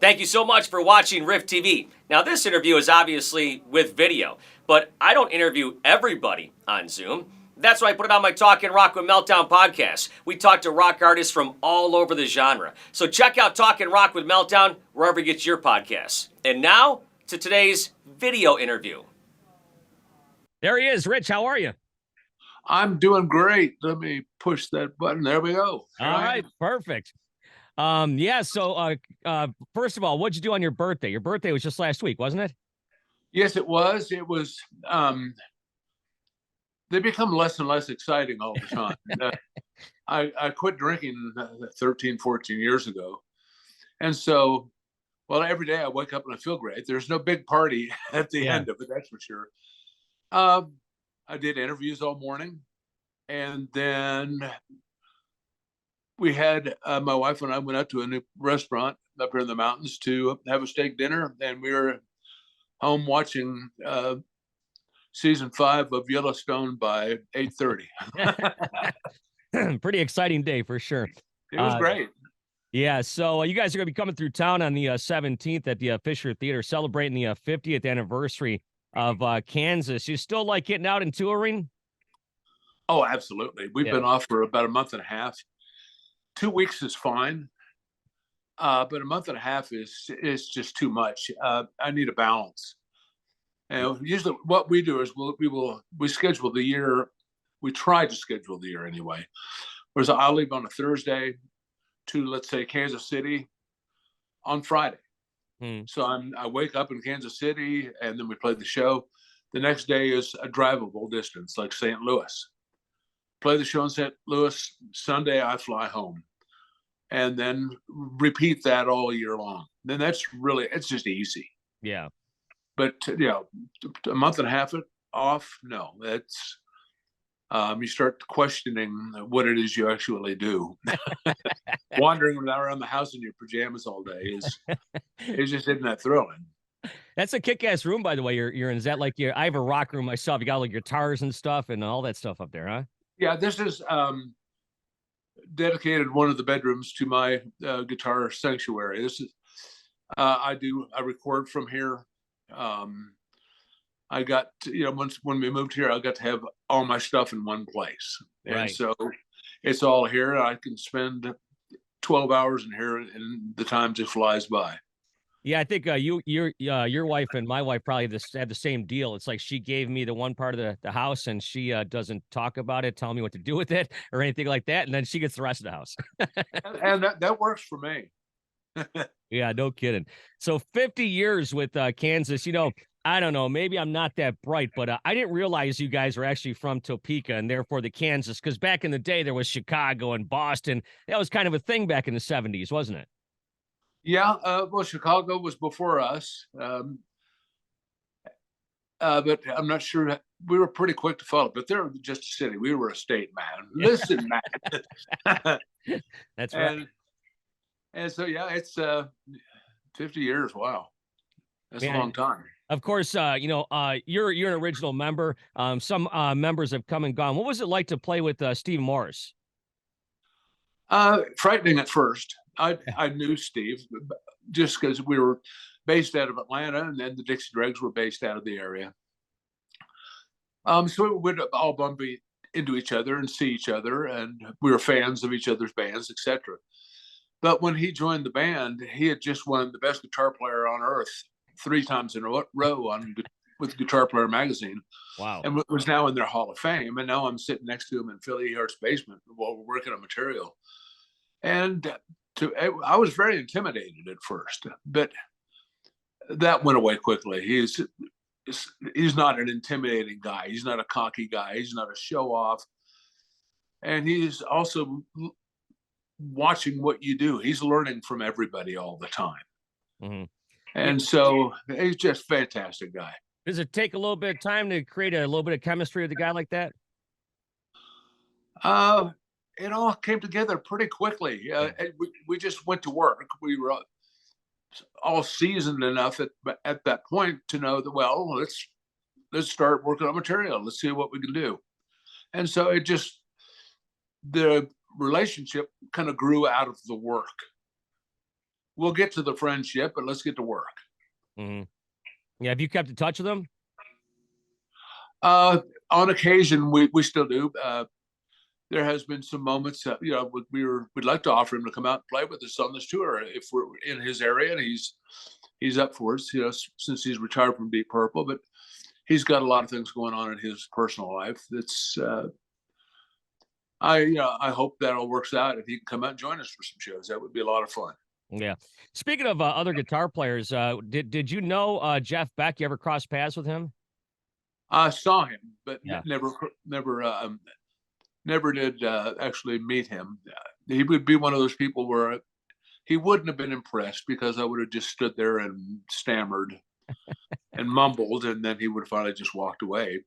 Thank you so much for watching Riff TV. Now, this interview is obviously with video, but I don't interview everybody on Zoom. That's why I put it on my Talkin' Rock with Meltdown podcast. We talk to rock artists from all over the genre. So check out Talkin' Rock with Meltdown wherever you get your podcasts. And now to today's video interview. There he is. Rich, how are you? I'm doing great. Let me push that button. There we go. All right, perfect. So first of all, what'd you do on your birthday? Your birthday was just last week, wasn't it? Yes, it was. It was, they become less and less exciting all the time. I quit drinking 13, 14 years ago. And so, well, every day I wake up and I feel great. There's no big party at the end of it, that's for sure. I did interviews all morning. And then we had, my wife and I went out to a new restaurant up here in the mountains to have a steak dinner. And we were home watching season 5 of Yellowstone by 8:30. Pretty exciting day for sure. It was great. Yeah, so you guys are going to be coming through town on the 17th at the Fisher Theater, celebrating the 50th anniversary of Kansas. You still like getting out and touring? Oh, absolutely. We've been off for about a month and a half. 2 weeks is fine, but a month and a half is just too much. I need a balance. And usually, what we do is we schedule the year. We try to schedule the year anyway. Whereas I'll leave on a Thursday to, let's say, Kansas City on Friday. So I wake up in Kansas City, and then we play the show. The next day is a drivable distance, like St. Louis. Play the show in St. Louis. Sunday, I fly home, and then repeat that all year long. Then it's just easy. Yeah. But a month and a half off, no, that's you start questioning what it is you actually do. Wandering around the house in your pajamas all day is just isn't that thrilling. That's a kick-ass room, by the way. You're in. Is that like I have a rock room myself. You got like guitars and stuff and all that stuff up there, huh? Yeah, this is dedicated one of the bedrooms to my guitar sanctuary. This is I record from here. I got when we moved here, I got to have all my stuff in one place, and so it's all here. I can spend 12 hours in here, and the time just flies by. Yeah, I think your wife and my wife probably had the same deal. It's like she gave me the one part of the house, and she doesn't talk about it, tell me what to do with it or anything like that, and then she gets the rest of the house. And that works for me. Yeah, no kidding. So 50 years with Kansas. I don't know, maybe I'm not that bright, but I didn't realize you guys were actually from Topeka and therefore the Kansas, because back in the day there was Chicago and Boston. That was kind of a thing back in the 70s, wasn't it? Yeah, well, Chicago was before us, but I'm not sure. We were pretty quick to follow, but they're just a city. We were a state, man. Listen, man. That's right. And so, yeah, it's 50 years. Wow. That's a long time. Of course, you're an original member. Some members have come and gone. What was it like to play with Steve Morris? Frightening at first. I knew Steve just because we were based out of Atlanta, and then the Dixie Dregs were based out of the area. So we would all bump into each other and see each other, and we were fans of each other's bands, etc. But when he joined the band, he had just won the best guitar player on earth 3 times in a row with Guitar Player magazine. Wow. And was now in their Hall of Fame. And now I'm sitting next to him in Philly Earhart's basement while we're working on material. And I was very intimidated at first, but that went away quickly. He's not an intimidating guy. He's not a cocky guy. He's not a show off. And he's also watching what you do. He's learning from everybody all the time. Mm-hmm. And so he's just a fantastic guy. Does it take a little bit of time to create a little bit of chemistry with a guy like that? It all came together pretty quickly. We just went to work. We were all seasoned enough at that point to know that, well, let's start working on material. Let's see what we can do. And so the relationship kind of grew out of the work. we'll get to the friendship, but let's get to work. Mm-hmm. Yeah. Have you kept in touch with them? On occasion, we still do. There has been some moments that, you know, we'd like to offer him to come out and play with us on this tour if we're in his area, and he's up for it, you know, since he's retired from Deep Purple, but he's got a lot of things going on in his personal life. That's I hope that all works out. If he can come out and join us for some shows, that would be a lot of fun. Yeah. Speaking of other guitar players, did you know Jeff Beck? You ever cross paths with him? I saw him, but Yeah. never did actually meet him. He would be one of those people where he wouldn't have been impressed because I would have just stood there and stammered and mumbled, and then he would have finally just walked away,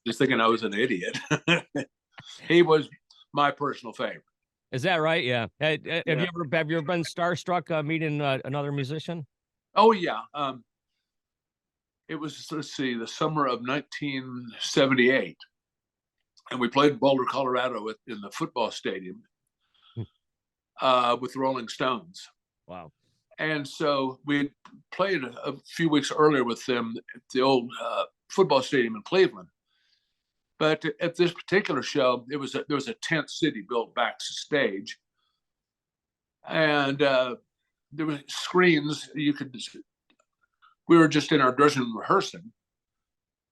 just thinking I was an idiot. He was my personal favorite. Is that right? Yeah. Have you ever been starstruck meeting another musician? Oh yeah. It was, let's see, the summer of 1978, and we played Boulder, Colorado in the football stadium with the Rolling Stones. Wow. And so we played a few weeks earlier with them at the old football stadium in Cleveland. But at this particular show, there was a tent city built backstage, and there were screens. We were just in our dressing room rehearsing,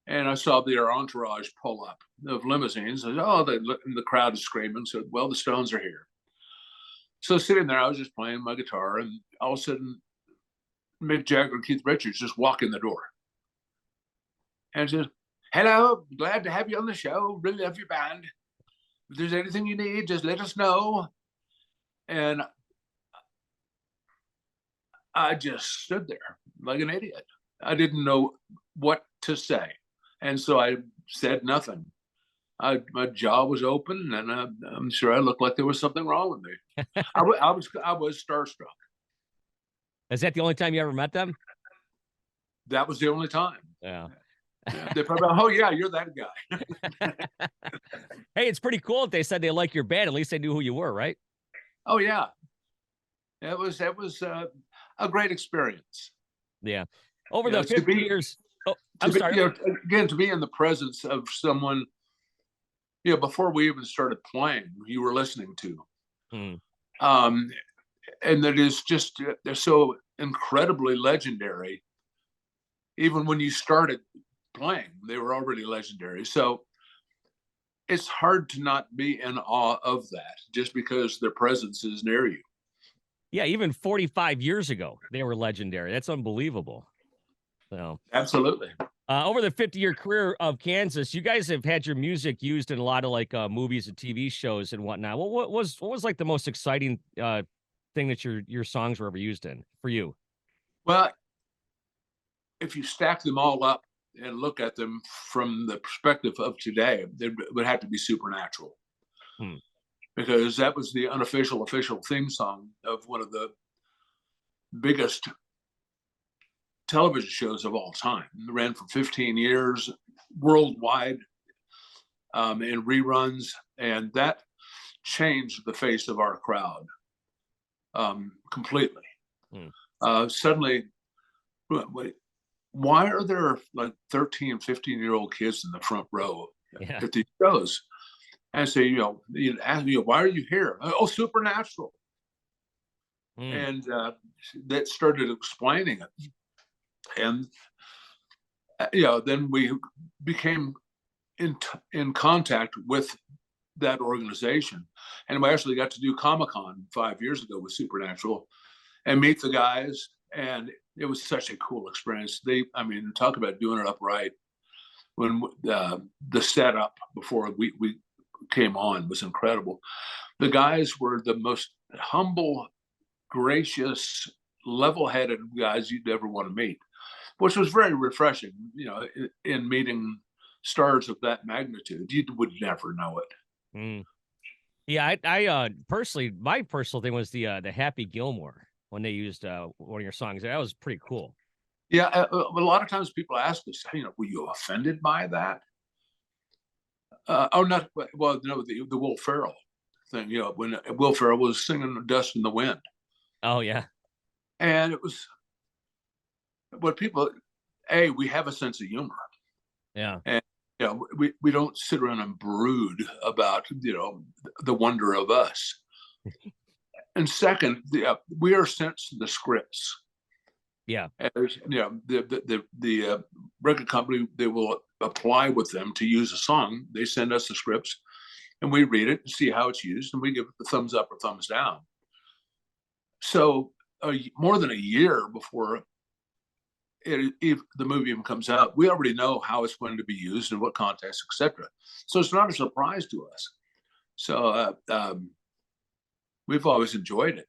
and I saw their entourage pull up of limousines. I said, and the crowd is screaming. So, well, the Stones are here. So sitting there, I was just playing my guitar, and all of a sudden, Mick, Jagger, and Keith Richards just walk in the door, and says, "Hello, glad to have you on the show. Really love your band. If there's anything you need, just let us know." And I just stood there like an idiot. I didn't know what to say, and so I said nothing. My jaw was open, and I'm sure I looked like there was something wrong with me. I was starstruck. Is that the only time you ever met them? That was the only time. Yeah. They probably, oh yeah, you're that guy. Hey, it's pretty cool that they said they like your band. At least they knew who you were, right? Oh yeah, it was a great experience. Yeah. Over the 50 years. Oh, I'm sorry. Again, to be in the presence of someone, before we even started playing, you were listening to, and that is just, they're so incredibly legendary. Even when you started playing, they were already legendary. So it's hard to not be in awe of that just because their presence is near you. Yeah, even 45 years ago, they were legendary. That's unbelievable. So absolutely. Over the 50-year career of Kansas, you guys have had your music used in a lot of like movies and TV shows and whatnot. What was like the most exciting thing that your songs were ever used in for you? Well, if you stack them all up and look at them from the perspective of today, it would have to be Supernatural. Because that was the official theme song of one of the biggest television shows of all time. It ran for 15 years worldwide in reruns, and that changed the face of our crowd completely. Suddenly, wait, why are there like 13, 15-year-old kids in the front row at these shows? And so, you'd ask me, why are you here? Oh, Supernatural. And that started explaining it. And, then we became in contact with that organization. And we actually got to do Comic-Con 5 years ago with Supernatural and meet the guys. And it was such a cool experience. Talk about doing it upright. When the setup before we came on was incredible. The guys were the most humble, gracious, level-headed guys you'd ever want to meet, which was very refreshing. In meeting stars of that magnitude, you would never know it. Yeah, I personally, my personal thing was the Happy Gilmore when they used one of your songs. That was pretty cool. Yeah, a lot of times people ask us, were you offended by that? Not well. No, the Will Ferrell thing. When Will Ferrell was singing "Dust in the Wind," Oh yeah. And it was what people, we have a sense of humor. Yeah. And we don't sit around and brood about the wonder of us. And second, we are sent the scripts. Yeah. As the record company, they will apply with them to use a song. They send us the scripts, and we read it and see how it's used, and we give it the thumbs up or thumbs down. So more than a year before if the movie even comes out, we already know how it's going to be used in what context, etc. So it's not a surprise to us. So we've always enjoyed it.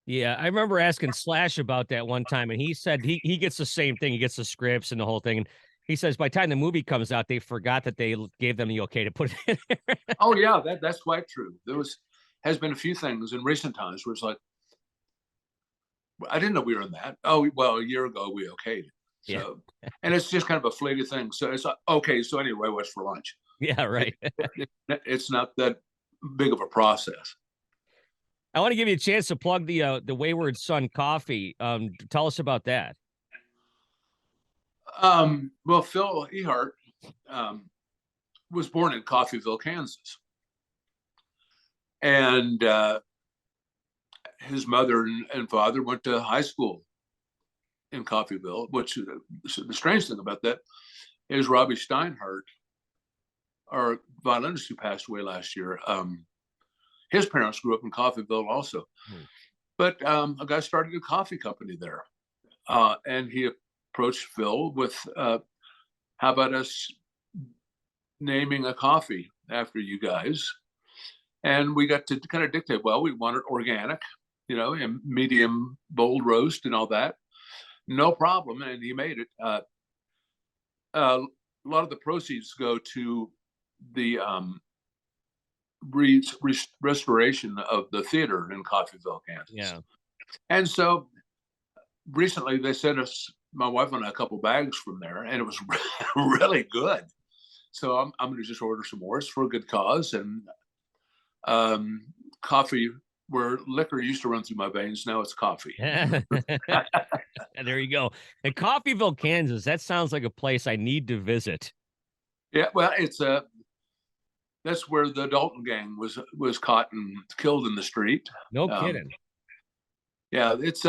Yeah, I remember asking Slash about that one time, and he said he gets the same thing. He gets the scripts and the whole thing. And he says by the time the movie comes out, they forgot that they gave them the okay to put it in there. Oh yeah, that's quite true. Has been a few things in recent times where it's like, I didn't know we were in that. Oh well, a year ago we okayed it. So, yeah. And it's just kind of a fleeting thing. So it's like, okay. So anyway, what's for lunch? Yeah, right. It's not that big of a process. I want to give you a chance to plug the Wayward Son coffee. Tell us about that. Well, Phil Ehart was born in Coffeyville, Kansas, and his mother and father went to high school in Coffeyville. Which the strange thing about that is Robbie Steinhardt, our violinist who passed away last year. His parents grew up in Coffeyville also. But a guy started a coffee company there. And he approached Phil with, how about us naming a coffee after you guys? And we got to kind of dictate, well, we want it organic, and medium bold roast and all that. No problem. And he made it. A lot of the proceeds go to the restoration of the theater in Coffeyville, Kansas. Yeah. And so recently they sent us, my wife and I, a couple bags from there, and it was really good. So I'm going to just order some more. It's for a good cause. And coffee, where liquor used to run through my veins, now it's coffee. There you go. And Coffeyville, Kansas, that sounds like a place I need to visit. Yeah, well, that's where the Dalton gang was caught and killed in the street. No kidding. Yeah, it's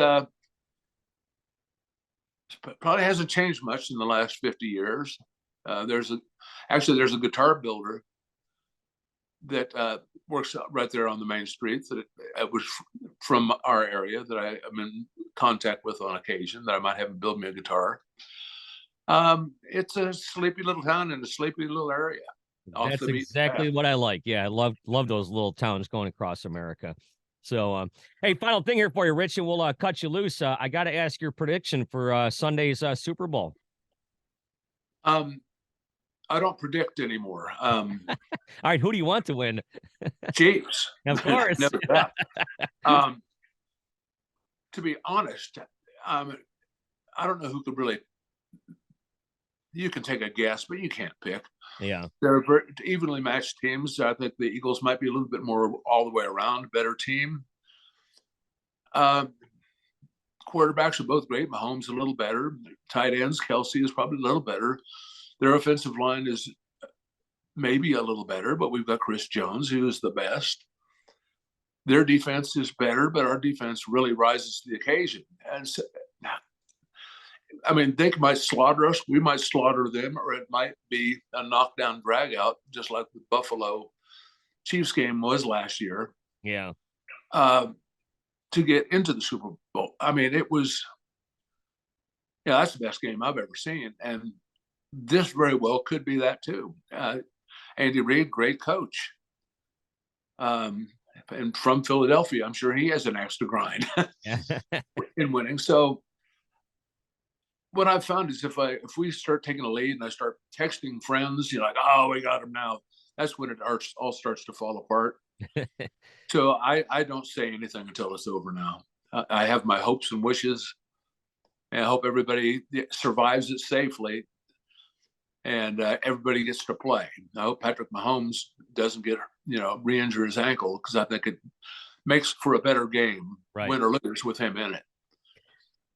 probably hasn't changed much in the last 50 years. There's a guitar builder that works right there on the main street that was from our area that I am in contact with on occasion, that I might have him build me a guitar. It's a sleepy little town in a sleepy little area. That's exactly what I like. Yeah, I love those little towns going across America. So, hey, final thing here for you, Rich, and we'll cut you loose. I got to ask your prediction for Sunday's Super Bowl. I don't predict anymore. All right, who do you want to win? Chiefs. Of course. To be honest, I don't know who could really. You can take a guess, but you can't pick. Yeah. They're very evenly matched teams. I think the Eagles might be a little bit more all the way around better team. Quarterbacks are both great. Mahomes a little better. Tight ends, Kelsey is probably a little better. Their offensive line is maybe a little better, but we've got Chris Jones, who is the best. Their defense is better, but our defense really rises to the occasion. And so, I mean, they might slaughter us. We might slaughter them, or it might be a knockdown drag out, just like the Buffalo Chiefs game was last year. Yeah. To get into the Super Bowl. I mean, it was, that's the best game I've ever seen. And this very well could be that too. Andy Reid, great coach. And from Philadelphia, I'm sure he has an axe to grind in winning. So, what I've found is if we start taking a lead and I start texting friends, like, oh, we got him now, that's when it all starts to fall apart. So I don't say anything until it's over now. I have my hopes and wishes, and I hope everybody survives it safely, and everybody gets to play. I hope Patrick Mahomes doesn't get, re-injure his ankle, because I think makes for a better game, Right. win or lose, with him in it.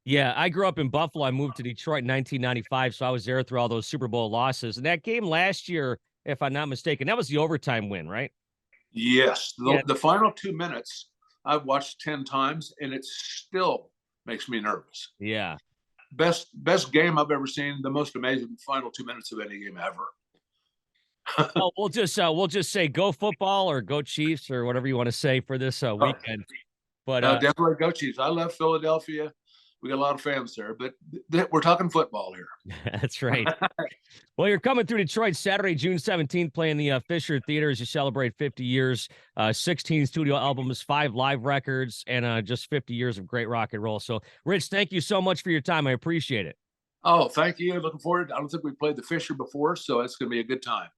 Yeah, I grew up in Buffalo. I moved to Detroit in 1995, so I was there through all those Super Bowl losses. And that game last year, if I'm not mistaken, that was the overtime win, right? Yes, Yeah. the final 2 minutes I've watched 10 times, and it still makes me nervous. Yeah. Best game I've ever seen. The most amazing final 2 minutes of any game ever. Well, we'll just say go football or go Chiefs or whatever you want to say for this weekend. But Definitely go Chiefs. I love Philadelphia. We got a lot of fans there, but we're talking football here. That's right. Well, you're coming through Detroit Saturday, June 17th, playing the Fisher Theater as you celebrate 50 years, 16 studio albums, 5 live records, and just 50 years of great rock and roll. So, Rich, thank you so much for your time. I appreciate it. Oh, thank you. Looking forward. I don't think we played the Fisher before, so it's going to be a good time.